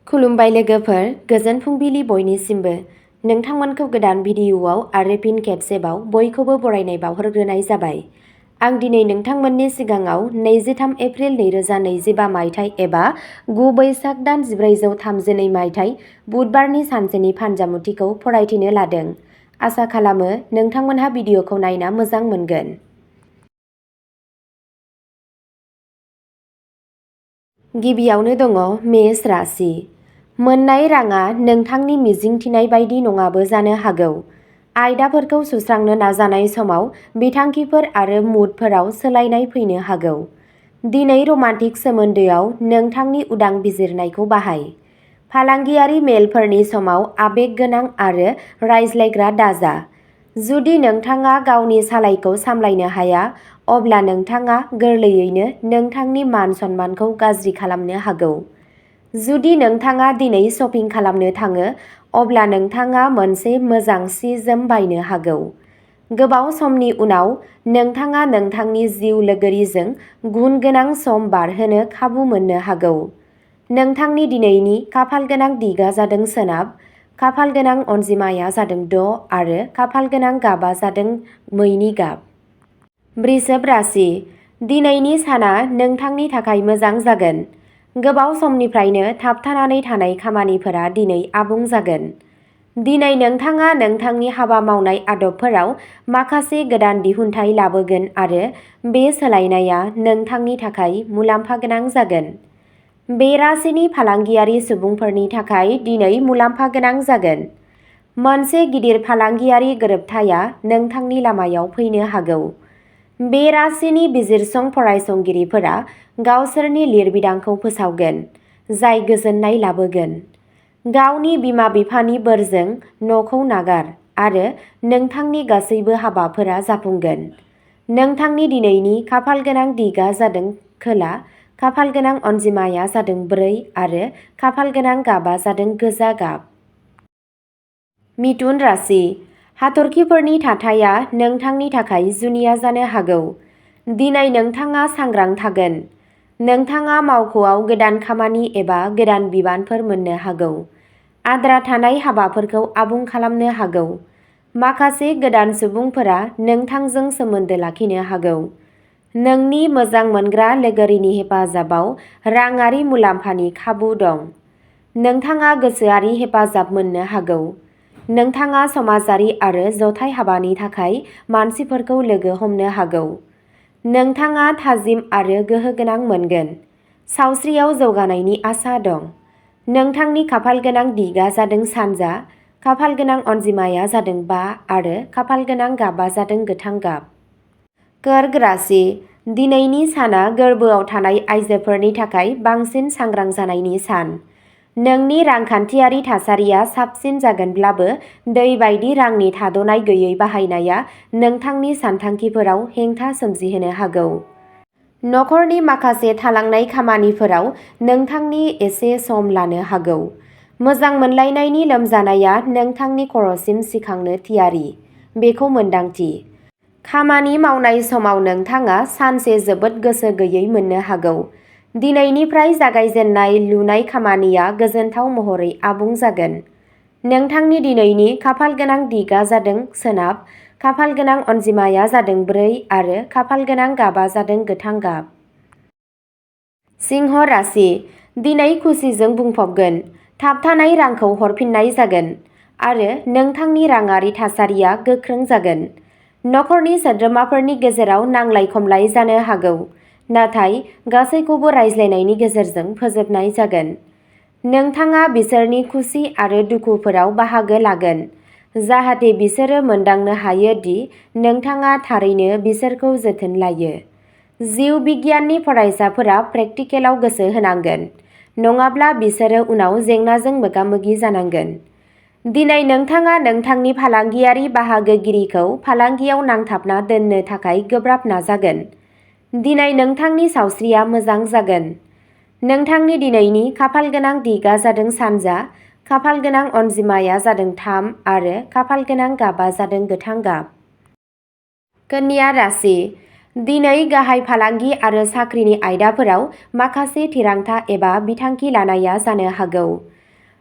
खुलुमबाय लोगोफोर, गोजोन फुंबिलि बयनिसिमबो। नोंथांमोनखौ गोदान भिडिअ'आव आरो फिन खेबसेबाव बयखौबो बरायनाय बावहरग्रोनाय जाबाय। आं दिनै नोंथांमोननि सिगाङाव 23 एप्रिल 2025 मायथाइ एबा 9 बैसाग दान 1432 मायथाइ बुधबारनि सानसेनि फानजामुथिखौ फरायथिनो लादों। आसा खालामो नोंथांमोनहा भिडिअ'खौ नायना मोजां मोनगोन। गिबियावनो दङ मेष राशि। मोन्नाय राङा नोंथांनि मिजिंथिनाय बायदि नङाबो जानो हागौ। आयदाफोरखौ सुस्रांनो नाजानाय समाव बिथांखिफोर आरो मुडफोराव सोलायनाय फैनो हागौ। दिनै रमान्टिक सोमोन्दोआव नोंथांनि उदां बिजिरनायखौ बाहाय। फालांगियारि मेलफोरनि समाव आबेग गोनां आरो रायज्लायग्रा दाजा। जुदि नोंथाङा गावनि सालायखौ सामलायनो हाया, अब्ला नोंथाङा गोरलैयैनो नोंथांनि मान-सन्मानखौ गाज्रि खालामनो हागौ। जुदि नोंथाङा दिनै शपिं खालामनो थाङो, अब्ला नोंथाङा मोनसे मोजां सि-जोम बायनो हागौ। गोबाव समनि उनाव, नोंथाङा नोंथांनि जिउ लोगोरिजों गुनगोनां सम बारहोनो खाबु मोननो हागौ। नोंथांनि दिनैनि खाफालगोनां दिगा जादों सोनाब, खाफालगोनां अनजिमाया जादों 6 आरो खाफालगोनां गाबा जादों मैनि गाब। वृषभ राशि। दिनैनि साना नोंथांनि थाखाय मोजां जागोन। गोबाव समनिफ्रायनो थाबथानानै थानाय खामानिफोरा दिनै आबुं जागोन। दिनै नोंथाङा नोंथांनि हाबा मावनाय आदबफोराव माखासे गोदान दिहुनथाय लाबोगोन आरो बे सोलायनायआ नोंथांनि थाखाय मुलाम्फा गोनां जागोन। बे राशिनि फालांगियारि सुबुंफोरनि थाखाय दिनै मुलाम्फा गोनां जागोन। मोनसे गिदिर फालांगियारि गोरोबथाया नोंथांनि लामायाव फैनो हागौ। बे राशिनि बिजिरसं फरायसंगिरिफोरा गावसोरनि लिरबिदांखौ फोसावगोन, जाय गोजोननाय लाबोगोन। गावनि बिमा-बिफानि बोरजों न'खौ नागार आरो नोंथांनि गासैबो हाबाफोरा जाफुंगोन। नोंथांनि दिनैनि खाफालगोनां दिगा जादों खोला, खाफालगोनां अनजिमाया जादों 4 आरो खाफालगोनां गाबा जादों गोजा गाब। मिथुन राशि। हाथरखिफोरनि थाथाया नोंथांनि थाखाय जुनिया जानो हागौ। दिनै नोंथाङा सांग्रां थागोन। नोंथाङा मावख'आव गोदान खामानि एबा गोदान बिबानफोर मोननो हागौ। आद्रा थानाय हाबाफोरखौ आबुं खालामनो हागौ। माखासे गोदान सुबुंफोरा नोंथांजों सोमोन्दो लाखिनो हागौ। नोंनि मोजां मोनग्रा लोगोरिनि हेफाजाबाव राङारि मुलाम्फानि खाबु दं। नोंथाङा गोसोआरि हेफाजाब मोननो हागौ। नोंथाङा समाजारि आरो जथाय हाबानि थाखाय मानसिफोरखौ लोगो हमनो हागौ। नोंथाङा थाजिम आरो गोहोगोनां मोनगोन। सावस्रियाव जौगानायनि आसा दं। नोंथांनि खाफालगोनां दिगा जादों सानजा, खाफालगोनां अनजिमाया जादों 5 आरो खाफालगोनां गाबा जादों गोथां गाब। कर्क राशि। दिनैनि साना गोर्बोआव थानाय आइजोफोरनि थाखाय बांसिन सांग्रां जानायनि सान। नोंनि रांखान्थियारि थासारिया साबसिन जागोनब्लाबो, दै बायदि रांनि थाद'नाय गैयै बाहायनाया नोंथांनि सानथांखिफोराव हेंथा सोमजिहोनो हागौ। नखरनि माखासे थालांनाय खामानिफोराव नोंथांनि एसे सम लानो हागौ। मोजां मोनलायनायनि लोमजानाया नोंथांनि खर'सिम सिखांनो थियारि, बेखौ मोन्दांथि। खामानि मावनाय समाव नोंथाङा सानसे जोबोद गोसो गैयै मोननो हागौ। दिनैनिफ्राय जागायजेननाय लुनाय खामानिया गोजोनथाव महरै आबुं जागोन। नोंथांनि दिनैनि खाफालगोनां दिगा जादों सोनाब, खाफालगोनां अनजिमाया जादों 4 आरो खाफालगोनां गाबा जादों गोथां गाब। सिंह राशि। दिनै खुसिजों बुंफबगोन। थाबथानाय रांखौ हरफिननाय जागोन आरो नोंथांनि राङारि थासारिया गोख्रों जागोन। नखरनि सोद्रोमाफोरनि गेजेराव नांलाय-खमलाय जानो हागौ, नाथाय गासैखौबो रायज्लायनायनि गेजेरजों फोजोबनाय जागोन। नोंथाङा बिसोरनि खुसि आरो दुखुफोराव बाहागो लागोन, जाहाथे बिसोरो मोनदांनो हायो दि नोंथाङा थारैनो बिसोरखौ जोथोन लायो। जिउ बिगियाननि फरायसाफोरा प्रेकटिकेलाव गोसो होनांगोन, नङाब्ला बिसोरो उनाव जेंनाजों मोगा-मोगि जानांगोन। दिनै नोंथाङा नोंथांनि फालांगियारि बाहागोगिरिखौ फालांगियाव नांथाबना दोननो थाखाय गोब्राब नाजागोन। दिनै नोंथांनि सावस्रिया मोजां जागोन। नोंथांनि दिनैनि खाफालगोनां दिगा जादों सानजा, खाफालगोनां अनजिमाया जादों 3 आरो खाफालगोनां गाबा जादों गोथां गाब। कन्या राशि। दिनै गाहाय फालांगि आरो साख्रिनि आयदाफोराव माखासे थिरांथा एबा बिथांखि लानाया जानो हागौ।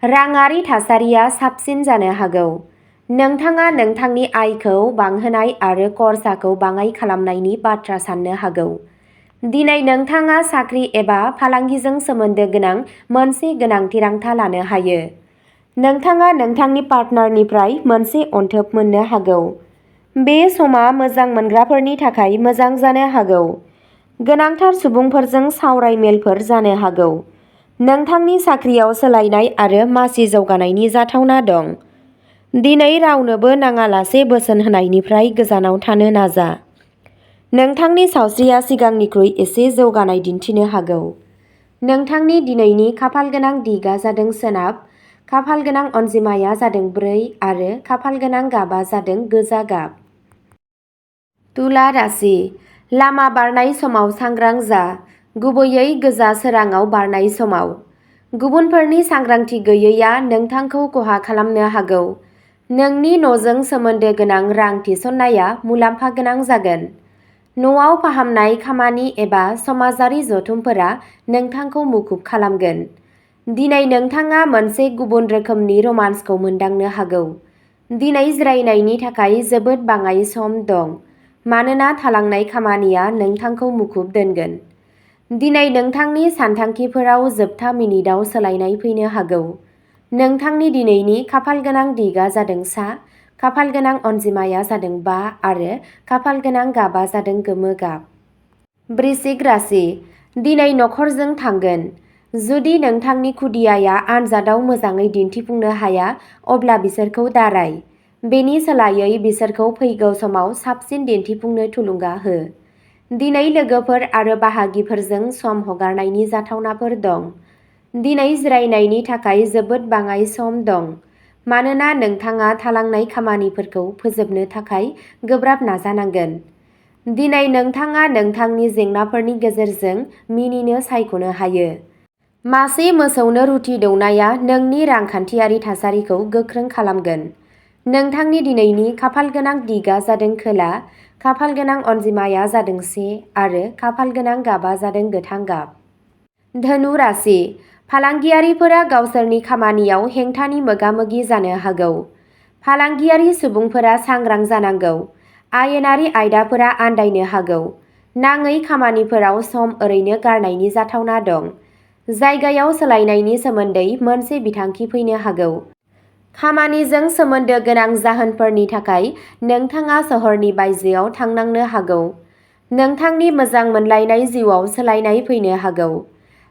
राङारि थासारिया साबसिन जानो हागौ। नोंथाङा नोंथांनि आयखौ बांहोनाय आरो खरसाखौ बाङाइ खालामनायनि बाथ्रा साननो हागौ। दिनै नोंथाङा साख्रि एबा फालांगिजों सोमोन्दो गोनां मोनसे गोनां थिरांथा लानो हायो। नोंथाङा नोंथांनि पार्टनारनिफ्राय मोनसे अनथोब मोननो हागौ। बे समा मोजां मोनग्राफोरनि थाखाय मोजां जानो हागौ। गोनांथार सुबुंफोरजों सावराय मेलफोर जानो हागौ। नोंथांनि साख्रियाव सोलायनाय आरो मासि जौगानायनि जाथावना दं। दिनै रावनोबो नाङालासे बोसोन होनायनिफ्राय गोजानाव थानो नाजा। नोंथांनि सावस्रिया सिगांनिख्रुइ एसे जौगानाय दिन्थिनो हागौ। नोंथांनि दिनैनि खाफालगोनां दिगआ जादों सोनाब, खाफालगोनां अनजिमाया जादों 4 आरो खाफालगोनां गाबआ जादों गोजा गाब। तुला राशि। लामा बारनाय समाव सांग्रां जा, गुबैयै गोजा सोराङाव बारनाय समाव। गुबुनफोरनि सांग्रांथि गैयैआ नोंथांखौ खहा खालामनो हागौ। नोंनि न'जों सोमोन्दो गोनां रां थिसननाया मुलाम्फा गोनां जागोन। न'आव फाहामनाय खामानि एबा समाजारि जथुमफोरा नोंथांखौ मुखुब खालामगोन। दिनै नोंथाङा मोनसे गुबुन रोखोमनि रमान्सखौ मोनदांनो हागौ। दिनै जिरायनायनि थाखाय जोबोद बाङाइ सम दं, मानोना थालांनाय खामानिया नोंथांखौ मुखुब दोनगोन। दिनै नोंथांनि सानथांखिफोराव जोबथा मिनिटआव सोलायनाय फैनो हागौ। नोंथांनि दिनैनि खाफालगोनां दिगआ जादों सा, खाफालगोनां अनजिमाया जादों 5 आरो खाफालगोनां गाबआ जादों गोमो गाब। वृश्चिक राशि। दिनै नखरजों थांगोन। जुदि नोंथांनि खुदियाया आनजादाव मोजाङै दिन्थिफुंनो हाया, अब्ला बिसोरखौ दाराय। बेनि सोलायै बिसोरखौ फैगौ समाव साबसिन दिन्थिफुंनो थुलुंगा हो। दिनै लोगोफोर आरो बाहागिफोरजों सम हगारनायनि जाथावनाफोर दं। दिनै जिरायनायनि थाखाय जोबोद बाङाइ सम दं, मानोना नोंथाङा थालांनाय खामानिफोरखौ फोजोबनो थाखाय गोब्राब नाजानांगोन। दिनै नोंथाङा नोंथांनि जेंनाफोरनि गेजेरजों मिनिनो सायख'नो हायो। मासे मोसौनो रुटि दौनाया नोंनि रांखान्थियारि थासारिखौ गोख्रों खालामगोन। नोंथांनि दिनैनि खाफालगोनां दिगआ जादों खोला, खाफालगोनां अनजिमाया जादों 1 आरो खाफालगोनां गाबआ जादों गोथां गाब। धनु राशि। फालांगियारिफोरा गावसोरनि खामानियाव हेंथानि मोगा-मोगि जानो हागौ। फालांगियारि सुबुंफोरा सांग्रां जानांगौ। आयेनारि आयदाफोरा आन्दायनो हागौ। नाङै खामानिफोराव सम ओरैनो गारनायनि जाथावना दं। जायगायाव सोलायनायनि सोमोन्दै मोनसे बिथांखि फैनो हागौ। खामानिजों सोमोन्दो गोनां जाहोनफोरनि थाखाय नोंथाङा सोहोरनि बायजोआव थांनांनो हागौ। नोंथांनि मोजां मोनलायनाय जिउआव सोलायनाय फैनो हागौ।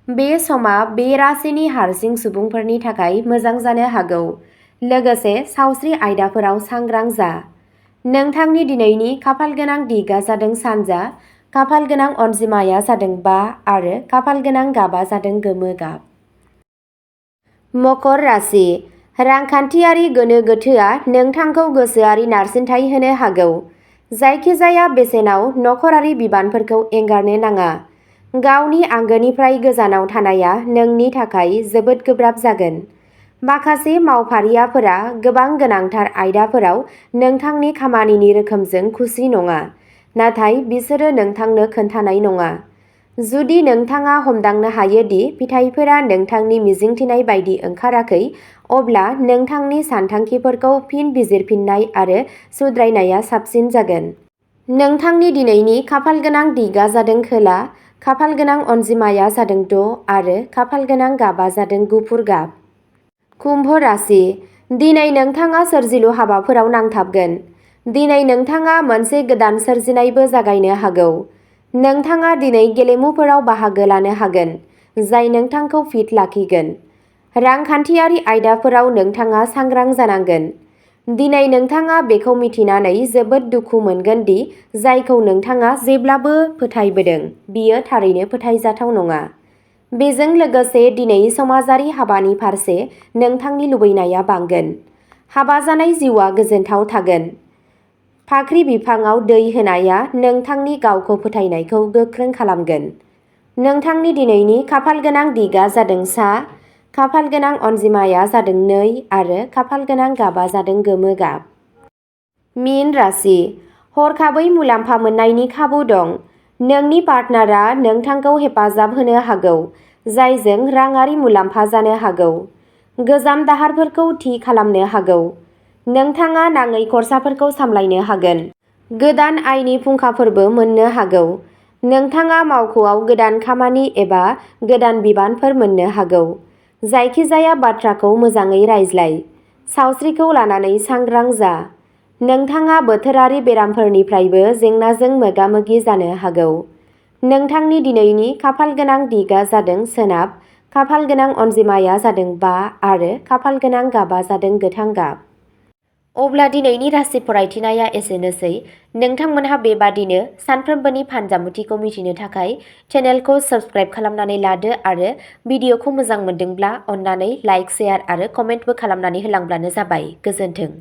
बे समा बे राशिनि हारसिं सुबुंफोरनि थाखाय मोजां जानो हागौ। लोगोसे सावस्रि आयदाफोराव सांग्रां जा। नोंथांनि दिनैनि खाफालगोनां दिगआ जादों सानजा, खाफालगोनां अनजिमाया जादों 5 आरो खाफालगोनां गाबआ जादों गोमो गाब। मकर राशि। रांखान्थियारि गोनो गोथोआ नोंथांखौ गोसोआरि नारसिनथाय होनो हागौ। जायखिजाया बेसेनाव नखरारि बिबानफोरखौ एंगारनो नाङा। गावनि आंगोनिफ्राय गोजानाव थानाया नोंनि थाखाय जोबोद गोब्राब जागोन। माखासे मावफारियाफोरा गोबां गोनांथार आयदाफोराव नोंथांनि खामानिनि रोखोमजों खुसि नङा, नाथाय बिसोरो नोंथांनो खोन्थानाय नङा। जुदि नोंथाङा हमदांनो हायो दि फिथायफोरा नोंथांनि मिजिंथिनाय बायदि ओंखाराखै, अब्ला नोंथांनि सानथांखिफोरखौ फिन बिजिरफिननाय आरो सुद्रायनाया साबसिन जागोन। नोंथांनि दिनैनि खाफालगोनां दिगआ जादों खोला, खाफालगोनां अनजिमाया जादों 6 आरो खाफालगोनां गाबआ जादों गुफुर गाब। कुम्भ राशि। दिनै नोंथाङा सोरजिलु हाबाफोराव नांथाबगोन। दिनै नोंथाङा मोनसे गोदान सोरजिनायबो जागायनो हागौ। नोंथाङा दिनै गेलेमुफोराव बाहागो लानो हागोन, जाय नोंथांखौ फिट लाखिगोन। रांखान्थियारि आयदाफोराव नोंथाङा सांग्रां जानांगोन। दिनै नोंथाङा बेखौ मिथिनानै जोबोद दुखु मोनगोन दि जायखौ नोंथाङा जेब्लाबो फोथायबोदों बियो थारैनो फोथायजाथाव नङा। बेजों लोगोसे दिनै समाजारि हाबानि फारसे नोंथांनि लुबैनाया बांगोन। हाबा जानाय जिउआ गोजोनथाव थागोन। फाख्रि बिफांआव दै होनाया नोंथांनि गावखौ फोथायनायखौ गोख्रों खालामगोन। नोंथांनि दिनैनि खाफालगोनां दिगआ जादों सा, खाफालगोनां अनजिमाया जादों 2 आरो खाफालगोनां गाबआ जादों गोमो गाब। मीन राशि। हरखाबै मुलाम्फा मोननायनि खाबु दं। नोंनि पार्टनारआ नोंथांखौ हेफाजाब होनो हागौ, जायजों राङारि मुलाम्फा जानो हागौ। गोजाम दाहारफोरखौ थि खालामनो हागौ। नोंथाङा नाङै खरसाफोरखौ सामलायनो हागोन। गोदान आयनि फुंखाफोरबो मोननो हागौ। नोंथाङा मावख'आव गोदान खामानि एबा गोदान बिबानफोर मोननो हागौ। जायखिजाया बाथ्राखौ मोजाङै रायज्लाय। सावस्रिखौ लानानै सांग्रां जा। नोंथाङा बोथोरारि बेरामफोरनिफ्रायबो जेंनाजों मोगा-मोगि जानो हागौ। नोंथांनि दिनैनि खाफालगोनां दिगआ जादों सोनाब, खाफालगोनां अनजिमाया जादों 5 आरो खाफालगोनां गाबआ जादों गोथां गाब। अब्ला दिनैनि राशि फरायथिनाया एसेनोसै। नोंथांमोनहा बेबादिनो सानफ्रोमबोनि फानजामुथिखौ मिथिनो थाखाय चेनेलखौ साबस्क्राइब खालामनानै लादो आरो भिडिअखौ मोजां मोनदोंब्ला अन्नानै लाइक, शेयार आरो कमेन्टबो खालामनानै होलांब्लानो जाबाय। गोजोन्थों।